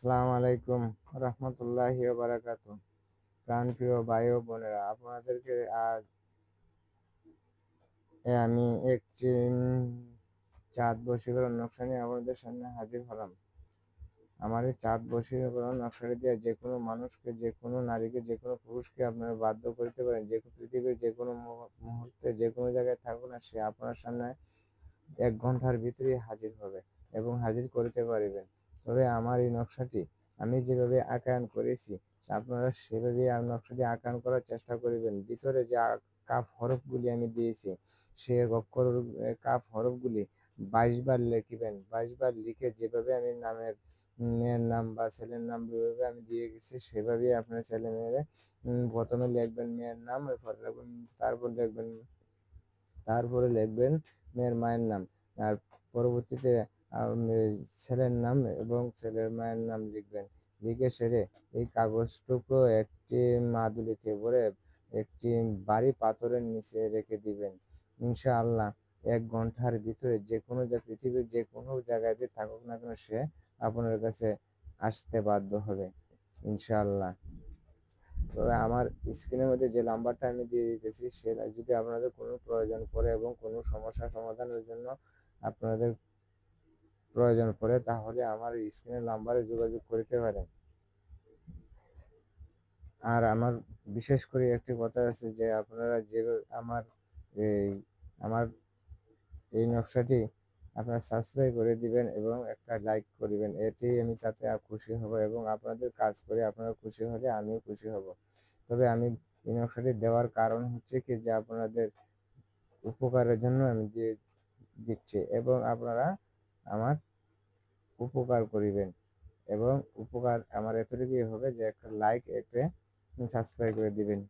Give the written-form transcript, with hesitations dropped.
আসসালামু আলাইকুম রহমতুল্লাহি ওয়া বারাকাতুহু। প্রাণপ্রিয় ভাই ও বোনেরা, আপনাদেরকে আজ আমি একটি চাঁদ বশীকরণ নকশা নিয়ে আপনাদের সামনে হাজির হলাম। আমার এই চাঁদ বশীকরণ নকশাটি দিয়ে যে কোনো মানুষকে, যে কোনো নারীকে, যে কোনো পুরুষকে আপনারা বাধ্য করতে পারেন। যে পৃথিবীর যে কোনো মুহূর্তে যে কোনো জায়গায় থাকুক না, সে আপনার সামনে 1 ঘন্টার ভিতরেই হাজির হবে এবং হাজির করতে পারিবেন। তবে আমার এই নকশাটি আমি যেভাবে আঁকায়ন করেছি, আপনারা সেভাবেই নকশাটি আঁকায়ন করার চেষ্টা করিবেন। ভিতরে যে কাফ হরফগুলি আমি দিয়েছি, সে অক্ষর কাফ হরফগুলি 22 বার লিখিবেন। 22 বার লিখে যেভাবে আমি মেয়ের নাম বা ছেলের নাম যেভাবে আমি দিয়ে গেছি, সেভাবেই আপনার ছেলে মেয়েরা প্রথমে লিখবেন মেয়ের নাম, তারপরে লিখবেন মেয়ের মায়ের নাম, আর পরবর্তীতে ছেলের নাম এবং ছেলের মায়ের নাম লিখবেন। লিখে সেরে এই কাগজটুকু একটি মাদুলিতে ভরে একটি ভারী পাথরের নিচে রেখে দিবেন। ইনশাআল্লাহ 1 ঘন্টার ভিতরে পৃথিবীর যে কোনো জায়গাতে থাকুক না কেন, সে আপনার কাছে আসতে বাধ্য হবে ইনশাআল্লাহ। তবে আমার স্ক্রিনের মধ্যে যে নাম্বারটা আমি দিয়ে দিতেছি, সেটা যদি আপনাদের কোনো প্রয়োজন পড়ে এবং কোনো সমস্যা সমাধানের জন্য আপনাদের প্রয়োজন পড়ে, তাহলে আমার স্ক্রিনের নাম্বারে যোগাযোগ করতে পারেন। আর আমার বিশেষ করে একটি কথা আছে যে আপনারা যে এই আমার এই নকশাটি আপনারা সাবস্ক্রাইব করে দিবেন এবং একটা লাইক করবেন। এতেই আমি তাতে খুশি হব এবং আপনাদের কাজ করে আপনারা খুশি হলে আমিও খুশি হব। তবে আমি এই নকশাটি দেওয়ার কারণ হচ্ছে কি, যে আপনাদের উপকারের জন্য আমি দিচ্ছি এবং আপনারা আমার উপকার করিবেন। এবং উপকার আমার এতটুকুই হবে যে একটা লাইক, একটা সাবস্ক্রাইব করে দিবেন।